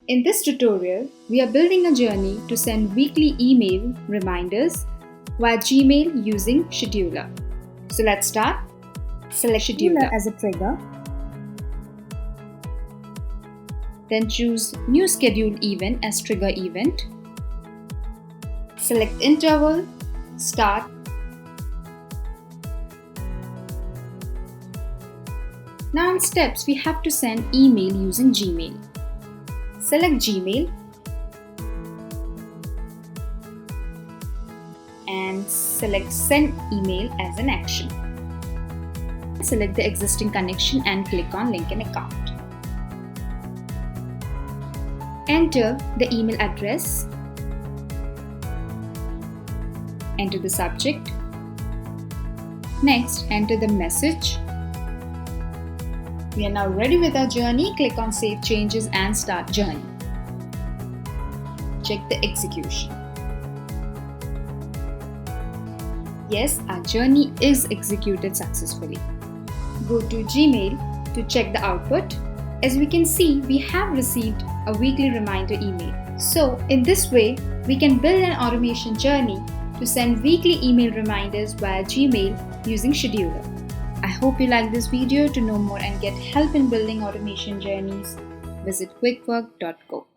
In this tutorial, we are building a journey to send weekly email reminders via Gmail using Scheduler. So let's start. Select Scheduler as a trigger. Then choose New Scheduled Event as trigger event. Select interval, start. Now in steps, we have to send email using Gmail. Select Gmail and select Send Email as an action. Select the existing connection and click on Link an Account. Enter the email address. Enter the subject. Next, enter the message. We are now ready with our journey. Click on Save Changes and Start Journey. Check the execution. Yes, our journey is executed successfully. Go to Gmail to check the output. As we can see, we have received a weekly reminder email. So, in this way, we can build an automation journey to send weekly email reminders via Gmail using Scheduler. I hope you like this video. To know more and get help in building automation journeys, visit quickwork.co.